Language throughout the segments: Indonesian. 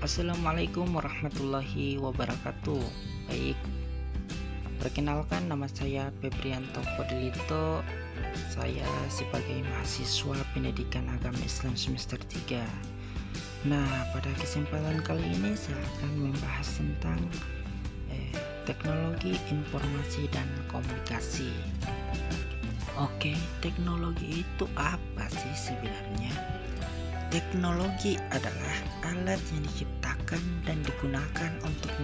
Assalamualaikum warahmatullahi wabarakatuh. Baik, perkenalkan nama saya Febrianto Fadilito. Saya sebagai mahasiswa pendidikan agama Islam semester 3. Nah, pada kesempatan kali ini saya akan membahas tentang teknologi informasi dan komunikasi. Oke, teknologi itu apa sih sebenarnya? Teknologi adalah alat yang diciptakan dan digunakan untuk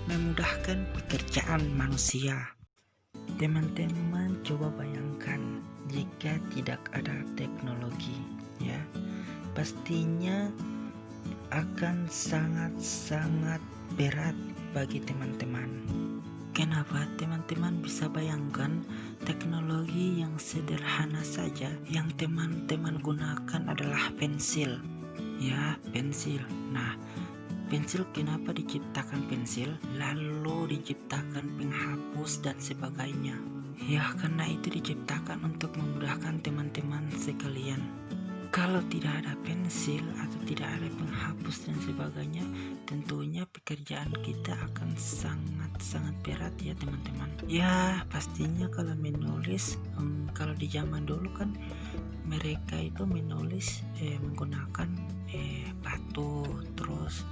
memudahkan pekerjaan manusia. Teman-teman coba bayangkan jika tidak ada teknologi, ya, pastinya akan sangat-sangat berat bagi teman-teman. Kenapa teman-teman bisa bayangkan teknologi yang sederhana saja yang teman-teman gunakan adalah pensil, ya, pensil. Nah, pensil kenapa diciptakan pensil lalu diciptakan penghapus dan sebagainya? Ya, karena itu diciptakan untuk memudahkan teman-teman sekalian. Kalau tidak ada pensil atau tidak ada penghapus dan sebagainya, tentunya pekerjaan kita akan sangat-sangat berat ya teman-teman. Ya, pastinya kalau menulis, kalau di zaman dulu kan mereka itu menulis menggunakan batu, terus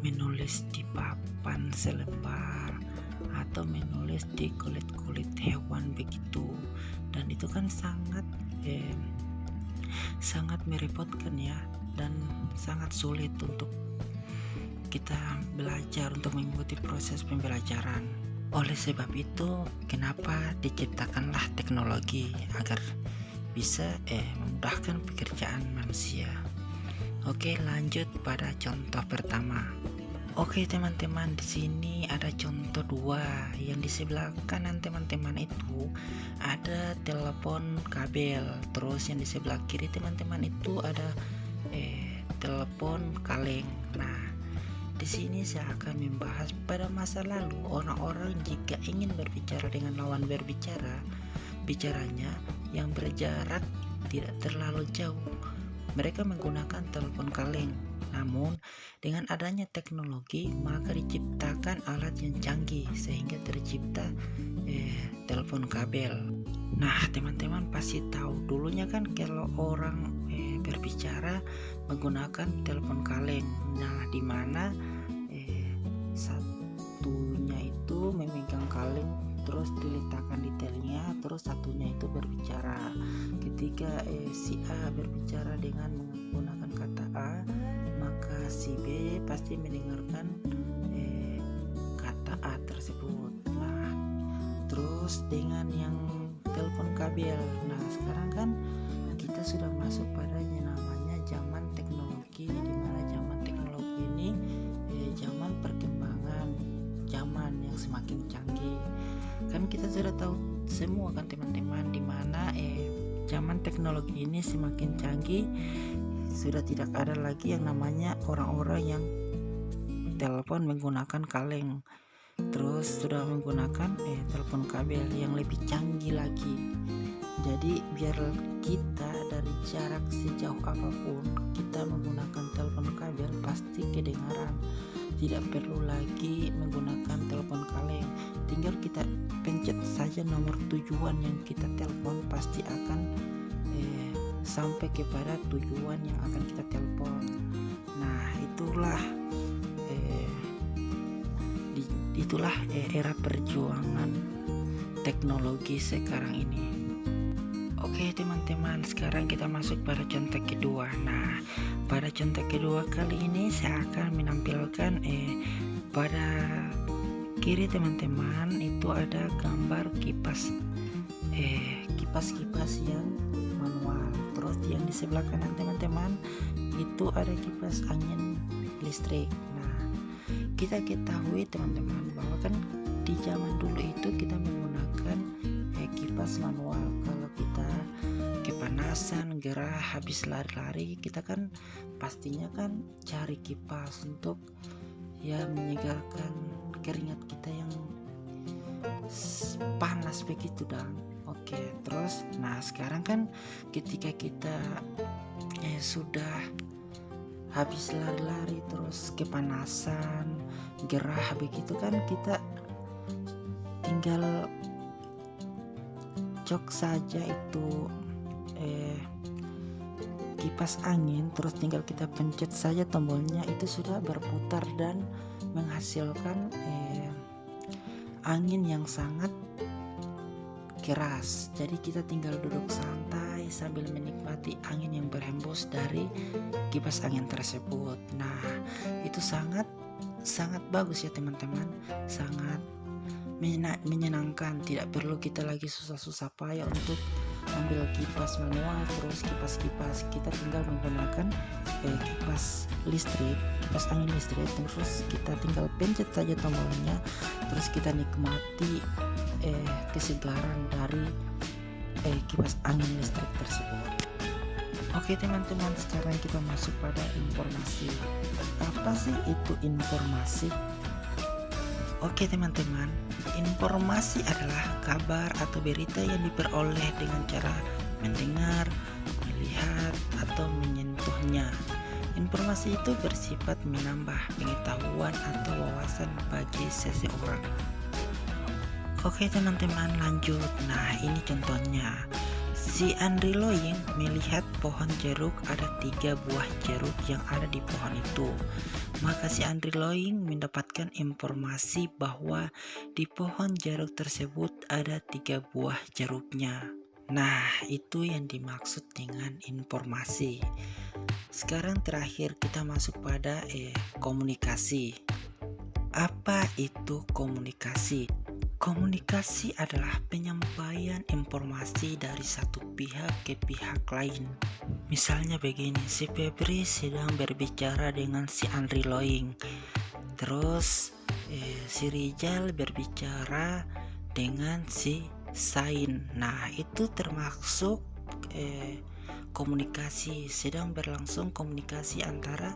menulis di papan selembar atau menulis di kulit-kulit hewan begitu, dan itu kan sangat merepotkan ya, dan sangat sulit untuk kita belajar, untuk mengikuti proses pembelajaran. Oleh sebab itu, kenapa diciptakanlah teknologi agar bisa memudahkan pekerjaan manusia. Oke, lanjut pada contoh pertama. Oke teman-teman, di sini ada contoh dua. Yang di sebelah kanan teman-teman itu ada telepon kabel, terus yang di sebelah kiri teman-teman itu ada telepon kaleng. Nah, di sini saya akan membahas pada masa lalu orang-orang jika ingin berbicara dengan lawan berbicara, bicaranya yang berjarak tidak terlalu jauh, mereka menggunakan telepon kaleng. Namun dengan adanya teknologi maka diciptakan alat yang canggih sehingga tercipta telepon kabel. Nah, teman-teman pasti tahu dulunya kan kalau orang berbicara menggunakan telepon kaleng. Nah, di mana satunya itu memegang kaleng terus diletakkan di telinga, terus satunya itu berbicara. Ketika si A berbicara dengan menggunakan kata A, maka si B pasti mendengarkan kata A tersebut. Nah, terus dengan yang telepon kabel, nah sekarang kan kita sudah masuk pada yang namanya zaman teknologi, di mana zaman teknologi ini zaman perkembangan, zaman yang semakin canggih. Kan kita sudah tahu semua kan teman-teman, di mana zaman teknologi ini semakin canggih, sudah tidak ada lagi yang namanya orang-orang yang telepon menggunakan kaleng, terus sudah menggunakan telepon kabel yang lebih canggih lagi. Jadi biar kita dari jarak sejauh apapun kita menggunakan telepon kabel pasti kedengaran, tidak perlu lagi menggunakan telepon kaleng. Tinggal kita pencet saja nomor tujuan yang kita telepon, pasti akan sampai kepada tujuan yang akan kita telepon. Nah, itulah era perjuangan teknologi sekarang ini. Oke teman-teman, sekarang kita masuk pada contoh kedua. Nah, pada contoh kedua kali ini saya akan menampilkan pada kiri teman-teman itu ada gambar kipas yang manual. Terus yang di sebelah kanan teman-teman itu ada kipas angin listrik. Nah, kita ketahui teman-teman bahwa kan di zaman dulu itu kita menggunakan kipas manual. Kalau kita kepanasan, gerah, habis lari-lari, kita kan pastinya kan cari kipas untuk ya menyegarkan keringat kita yang panas begitu dong. Oke, terus nah sekarang kan ketika kita sudah habis lari-lari terus kepanasan, gerah begitu kan, kita tinggal cok saja itu kipas angin, terus tinggal kita pencet saja tombolnya, itu sudah berputar dan menghasilkan angin yang sangat keras. Jadi kita tinggal duduk santai sambil menikmati angin yang berhembus dari kipas angin tersebut. Nah, itu sangat bagus ya teman-teman, sangat menyenangkan. Tidak perlu kita lagi susah-susah payah untuk ambil kipas manual, terus kipas kita tinggal menggunakan kipas angin listrik, terus kita tinggal pencet saja tombolnya, terus kita nikmati kesegaran dari kipas angin listrik tersebut. Oke teman-teman, sekarang kita masuk pada informasi. Apa sih itu informasi? Oke teman-teman, informasi adalah kabar atau berita yang diperoleh dengan cara mendengar, melihat, atau menyentuhnya. Informasi itu bersifat menambah pengetahuan atau wawasan bagi seseorang. Oke teman-teman, lanjut. Nah, ini contohnya. Si Andri Loing melihat pohon jeruk, ada 3 buah jeruk yang ada di pohon itu. Maka si Andri Loing mendapatkan informasi bahwa di pohon jeruk tersebut ada 3 buah jeruknya. Nah, itu yang dimaksud dengan informasi. Sekarang terakhir kita masuk pada komunikasi. Apa itu komunikasi? Komunikasi adalah penyampaian informasi dari satu pihak ke pihak lain. Misalnya begini, si Febri sedang berbicara dengan si Andri Loing, terus si Rijal berbicara dengan si Sain. Nah, itu termasuk komunikasi, sedang berlangsung komunikasi antara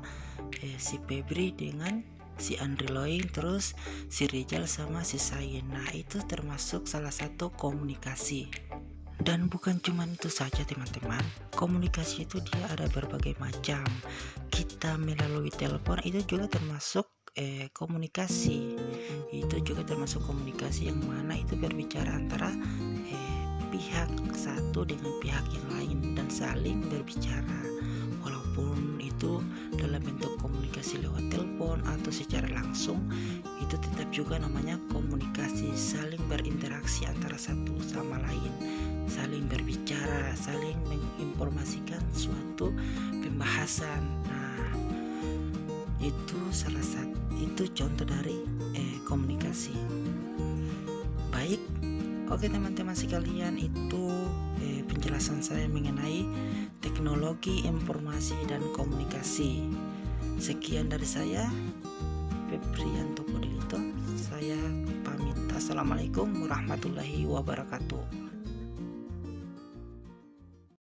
si Febri dengan si Andri Loing, terus si Rijal sama si Sain. Nah, itu termasuk salah satu komunikasi. Dan bukan cuma itu saja teman-teman, komunikasi itu dia ada berbagai macam. Kita melalui telepon itu juga termasuk komunikasi. Itu juga termasuk komunikasi yang mana itu berbicara antara pihak satu dengan pihak yang lain dan saling berbicara, walaupun itu dalam bentuk komunikasi lewat telepon atau secara langsung, itu tetap juga namanya komunikasi, saling berinteraksi antara satu sama lain, saling berbicara, saling menginformasikan suatu pembahasan. Nah, itu contoh dari komunikasi. Baik, oke teman-teman sekalian, itu penjelasan saya mengenai teknologi informasi dan komunikasi. Sekian dari saya, Febrianto Podilito. Saya pamit. Assalamualaikum warahmatullahi wabarakatuh.